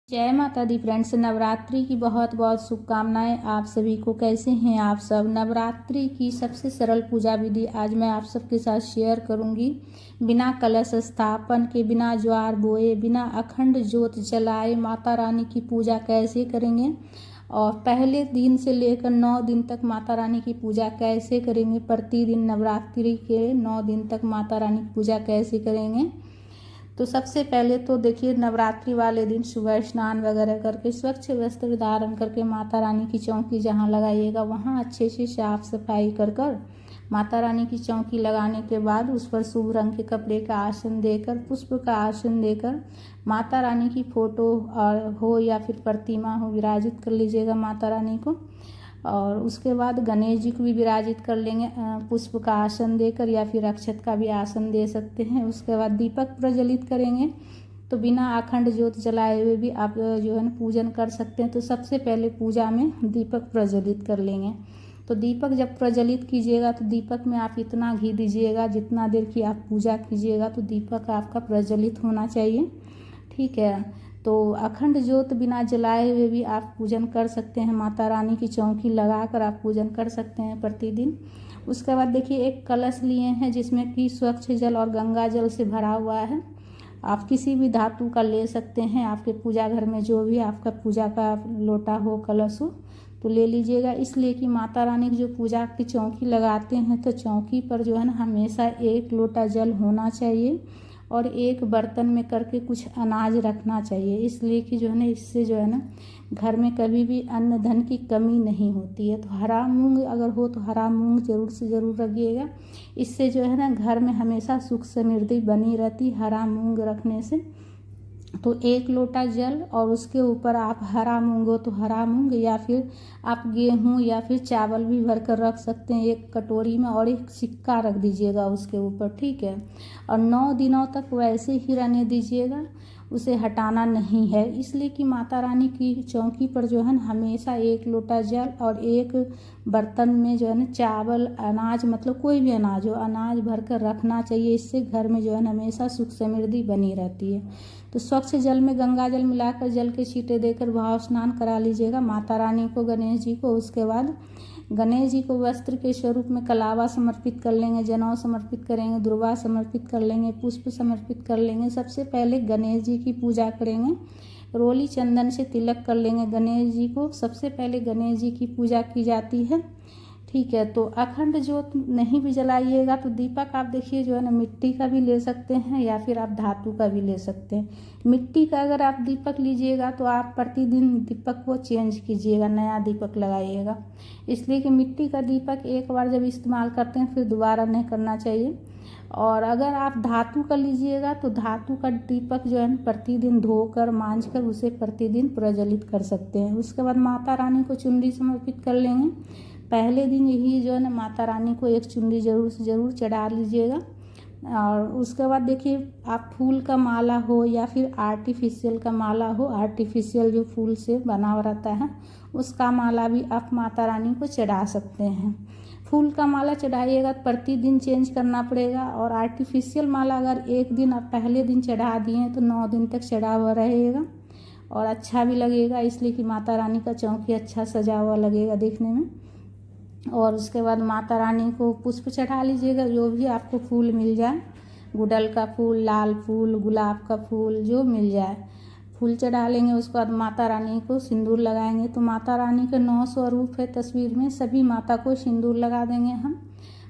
जय माता दी फ्रेंड्स। नवरात्रि की बहुत बहुत शुभकामनाएं आप सभी को। कैसे हैं आप सब। नवरात्रि की सबसे सरल पूजा विधि आज मैं आप सबके साथ शेयर करूंगी। बिना कलश स्थापन के, बिना ज्वार बोए, बिना अखंड ज्योत जलाए माता रानी की पूजा कैसे करेंगे और पहले दिन से लेकर 9 दिन तक माता रानी की पूजा कैसे करेंगे। प्रतिदिन नवरात्रि के 9 दिन तक माता रानी की पूजा कैसे करेंगे। तो सबसे पहले तो देखिए, नवरात्रि वाले दिन सुबह स्नान वगैरह करके स्वच्छ वस्त्र धारण करके माता रानी की चौकी जहाँ लगाइएगा वहाँ अच्छे से साफ सफाई कर माता रानी की चौकी लगाने के बाद उस पर शुभ रंग के कपड़े का आसन देकर, पुष्प का आसन देकर माता रानी की फोटो हो या फिर प्रतिमा हो विराजित कर लीजिएगा माता रानी को। और उसके बाद गणेश जी को भी विराजित कर लेंगे पुष्प का आसन देकर, या फिर अक्षत का भी आसन दे सकते हैं। उसके बाद दीपक प्रज्वलित करेंगे। तो बिना अखंड ज्योत जलाए हुए भी आप जो है ना पूजन कर सकते हैं। तो सबसे पहले पूजा में दीपक प्रज्वलित कर लेंगे। तो दीपक जब प्रज्वलित कीजिएगा तो दीपक में आप इतना घी दीजिएगा जितना देर की आप पूजा कीजिएगा तो दीपक आपका प्रज्वलित होना चाहिए। ठीक है। तो अखंड ज्योत बिना जलाए हुए भी आप पूजन कर सकते हैं। माता रानी की चौकी लगाकर आप पूजन कर सकते हैं प्रतिदिन। उसके बाद देखिए, एक कलश लिए हैं जिसमें कि स्वच्छ जल और गंगा जल से भरा हुआ है। आप किसी भी धातु का ले सकते हैं। आपके पूजा घर में जो भी आपका पूजा का लोटा हो, कलश हो तो ले लीजिएगा। इसलिए कि माता रानी की जो पूजा की चौकी लगाते हैं तो चौकी पर जो है ना हमेशा 1 लोटा जल होना चाहिए और एक बर्तन में करके कुछ अनाज रखना चाहिए। इसलिए कि जो है ना इससे जो है ना घर में कभी भी अन्न धन की कमी नहीं होती है। तो हरा मूंग अगर हो तो हरा मूंग जरूर से ज़रूर रखिएगा। इससे जो है ना घर में हमेशा सुख समृद्धि बनी रहती हरा मूंग रखने से। तो 1 लोटा जल और उसके ऊपर आप हरा मूंग हो तो हरा मूंग, या फिर आप गेहूं या फिर चावल भी भर कर रख सकते हैं एक कटोरी में, और एक सिक्का रख दीजिएगा उसके ऊपर। ठीक है। और 9 दिनों तक वैसे ही रहने दीजिएगा, उसे हटाना नहीं है। इसलिए कि माता रानी की चौकी पर जो है हमेशा 1 लोटा जल और एक बर्तन में जो है ना चावल, अनाज, मतलब कोई भी अनाज हो, अनाज भर कर रखना चाहिए। इससे घर में जो है हमेशा सुख समृद्धि बनी रहती है। तो स्वच्छ जल में गंगा जल मिलाकर जल के छींटे देकर भाव स्नान करा लीजिएगा माता रानी को, गणेश जी को। उसके बाद गणेश जी को वस्त्र के स्वरूप में कलावा समर्पित कर लेंगे, जनेऊ समर्पित करेंगे, दुर्वा समर्पित कर लेंगे, पुष्प समर्पित कर लेंगे। सबसे पहले गणेश जी की पूजा करेंगे। रोली चंदन से तिलक कर लेंगे गणेश जी को। सबसे पहले गणेश जी की पूजा की जाती है। ठीक है। तो अखंड ज्योत नहीं भी जलाइएगा तो दीपक आप देखिए जो है ना मिट्टी का भी ले सकते हैं या फिर आप धातु का भी ले सकते हैं। मिट्टी का अगर आप दीपक लीजिएगा तो आप प्रतिदिन दीपक को चेंज कीजिएगा, नया दीपक लगाइएगा। इसलिए कि मिट्टी का दीपक एक बार जब इस्तेमाल करते हैं फिर दोबारा नहीं करना चाहिए। और अगर आप धातु का लीजिएगा तो धातु का दीपक जो है ना प्रतिदिन धोकर मांझकर उसे प्रतिदिन प्रज्वलित कर सकते हैं। उसके बाद माता रानी को चुनरी समर्पित कर लेंगे। पहले दिन यही जो है ना माता रानी को एक चुनरी जरूर से ज़रूर चढ़ा लीजिएगा। और उसके बाद देखिए, आप फूल का माला हो या फिर आर्टिफिशियल का माला हो, आर्टिफिशियल जो फूल से बना हुआ रहता है उसका माला भी आप माता रानी को चढ़ा सकते हैं। फूल का माला चढ़ाइएगा तो प्रतिदिन चेंज करना पड़ेगा, और आर्टिफिशियल माला अगर एक दिन आप पहले दिन चढ़ा दिए तो 9 दिन तक चढ़ा हुआ रहेगा और अच्छा भी लगेगा। इसलिए कि माता रानी का चौकी अच्छा सजा हुआ लगेगा देखने में। और उसके बाद माता रानी को पुष्प चढ़ा लीजिएगा, जो भी आपको फूल मिल जाए, गुड़हल का फूल, लाल फूल, गुलाब का फूल, जो मिल जाए फूल चढ़ा लेंगे। उसके बाद माता रानी को सिंदूर लगाएंगे। तो माता रानी के 9 स्वरूप है तस्वीर में, सभी माता को सिंदूर लगा देंगे हम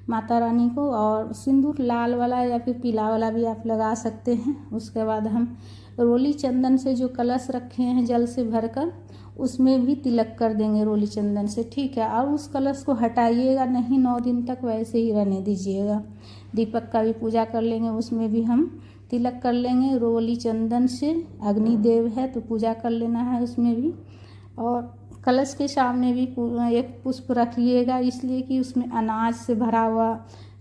माता रानी को। और सिंदूर लाल वाला या फिर पीला वाला भी आप लगा सकते हैं। उसके बाद हम रोली चंदन से जो कलश रखे हैं जल से भरकर उसमें भी तिलक कर देंगे रोली चंदन से। ठीक है। और उस कलश को हटाइएगा नहीं, 9 दिन तक वैसे ही रहने दीजिएगा। दीपक का भी पूजा कर लेंगे, उसमें भी हम तिलक कर लेंगे रोली चंदन से। अग्निदेव है तो पूजा कर लेना है उसमें भी। और कलश के सामने भी एक पुष्प रखिएगा, इसलिए कि उसमें अनाज से भरा हुआ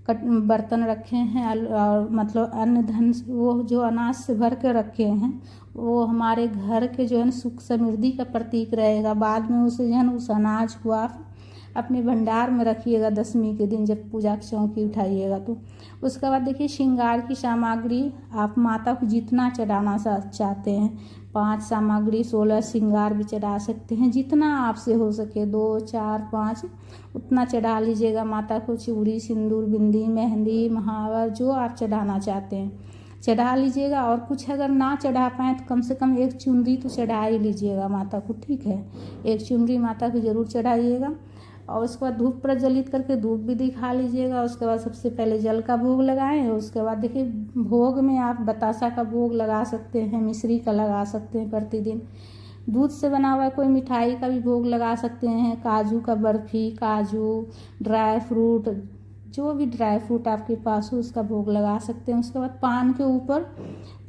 बर्तन रखे हैं और मतलब अन्न धन वो जो अनाज से भर के रखे हैं वो हमारे घर के जो है सुख समृद्धि का प्रतीक रहेगा। बाद में उसे जो है उस अनाज को आप अपने भंडार में रखिएगा 10वीं के दिन जब पूजा की चौकी उठाइएगा तो। उसके बाद देखिए, श्रृंगार की सामग्री आप माता को जितना चढ़ाना चाहते हैं, 5 सामग्री 16 श्रृंगार भी चढ़ा सकते हैं। जितना आपसे हो सके 2, 4, 5 उतना चढ़ा लीजिएगा माता को। चूड़ी, सिंदूर, बिंदी, मेहंदी, महावर जो आप चढ़ाना चाहते हैं चढ़ा लीजिएगा। और कुछ अगर ना चढ़ा पाएँ तो कम से कम एक चुनरी तो चढ़ा ही लीजिएगा माता को, ठीक है। एक चुनरी माता को ज़रूर चढ़ाइएगा। और उसके बाद धूप प्रज्वलित करके धूप भी दिखा लीजिएगा। उसके बाद सबसे पहले जल का भोग लगाएं। उसके बाद देखिए भोग में आप बतासा का भोग लगा सकते हैं, मिश्री का लगा सकते हैं प्रतिदिन। दूध से बना हुआ कोई मिठाई का भी भोग लगा सकते हैं, काजू का बर्फी, काजू, ड्राई फ्रूट, जो भी ड्राई फ्रूट आपके पास हो उसका भोग लगा सकते हैं। उसके बाद पान के ऊपर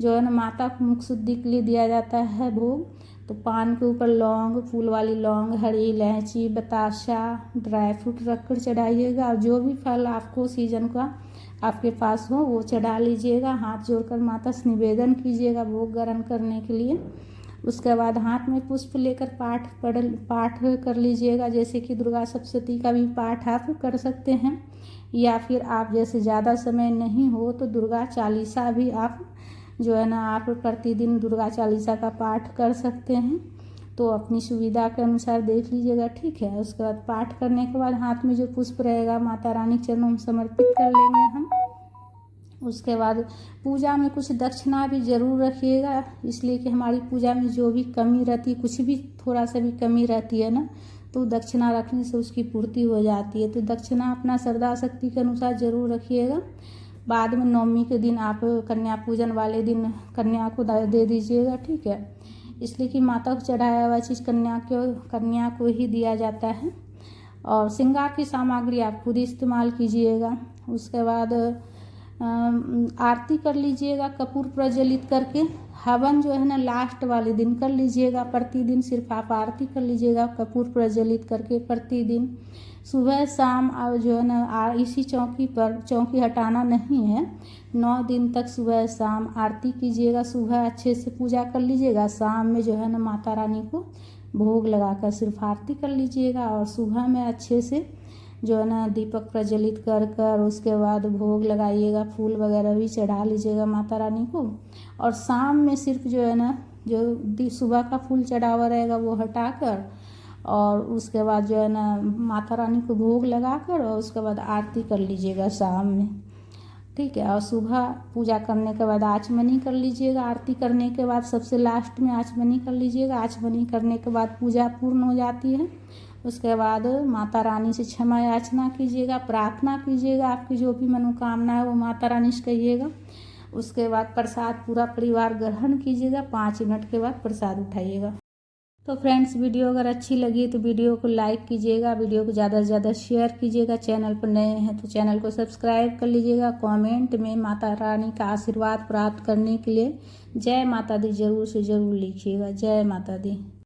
जो है ना माता को मुख शुद्धि के लिए दिया जाता है भोग, तो पान के ऊपर लौंग, फूल वाली लौंग, हरी इलायची, बताशा, ड्राई फ्रूट रख कर चढ़ाइएगा। और जो भी फल आपको सीजन का आपके पास हो वो चढ़ा लीजिएगा। हाथ जोड़कर माता से निवेदन कीजिएगा भोग ग्रहण करने के लिए। उसके बाद हाथ में पुष्प लेकर पाठ कर लीजिएगा। जैसे कि दुर्गा सप्तशती का भी पाठ आप कर सकते हैं, या फिर आप जैसे ज़्यादा समय नहीं हो तो दुर्गा चालीसा भी आप जो है ना आप प्रतिदिन दुर्गा चालीसा का पाठ कर सकते हैं। तो अपनी सुविधा के अनुसार देख लीजिएगा, ठीक है। उसके बाद पाठ करने के बाद हाथ में जो पुष्प रहेगा माता रानी के चरणों में समर्पित कर लेंगे हम। उसके बाद पूजा में कुछ दक्षिणा भी ज़रूर रखिएगा, इसलिए कि हमारी पूजा में जो भी कमी रहती है, कुछ भी थोड़ा सा भी कमी रहती है ना, तो दक्षिणा रखने से उसकी पूर्ति हो जाती है। तो दक्षिणा अपना श्रद्धा शक्ति के अनुसार ज़रूर रखिएगा। बाद में नवमी के दिन आप कन्या पूजन वाले दिन कन्या को दे दीजिएगा, ठीक है। इसलिए कि माता को चढ़ाया हुआ चीज़ कन्या को ही दिया जाता है। और श्रृंगार की सामग्री आप खुद इस्तेमाल कीजिएगा। उसके बाद आरती कर लीजिएगा कपूर प्रज्वलित करके। हवन जो है ना लास्ट वाले दिन कर लीजिएगा। प्रतिदिन सिर्फ आप आरती कर लीजिएगा कपूर प्रज्वलित करके प्रतिदिन सुबह शाम। और जो है ना इसी चौकी पर, चौकी हटाना नहीं है, 9 दिन तक सुबह शाम आरती कीजिएगा। सुबह अच्छे से पूजा कर लीजिएगा, शाम में जो है ना माता रानी को भोग लगाकर सिर्फ आरती कर लीजिएगा। और सुबह में अच्छे से जो है ना दीपक प्रज्वलित कर उसके बाद भोग लगाइएगा। फूल वगैरह भी चढ़ा लीजिएगा माता रानी को। और शाम में सिर्फ जो है ना जो सुबह का फूल चढ़ा हुआ रहेगा वो हटाकर, और उसके बाद जो है ना माता रानी को भोग लगाकर और उसके बाद आरती कर लीजिएगा शाम में, ठीक है। और सुबह पूजा करने के बाद आचमनी कर लीजिएगा। आरती करने के बाद सबसे लास्ट में आचमनी कर लीजिएगा। आचमनी करने के बाद पूजा पूर्ण हो जाती है। उसके बाद माता रानी से क्षमा याचना कीजिएगा, प्रार्थना कीजिएगा। आपकी जो भी मनोकामना है वो माता रानी से कहिएगा। उसके बाद प्रसाद पूरा परिवार ग्रहण कीजिएगा। 5 मिनट के बाद प्रसाद उठाइएगा। तो फ्रेंड्स, वीडियो अगर अच्छी लगी तो वीडियो को लाइक कीजिएगा, वीडियो को ज़्यादा से ज़्यादा शेयर कीजिएगा। चैनल पर नए हैं तो चैनल को सब्सक्राइब कर लीजिएगा। कमेंट में माता रानी का आशीर्वाद प्राप्त करने के लिए जय माता दी ज़रूर से ज़रूर लिखिएगा। जय माता दी।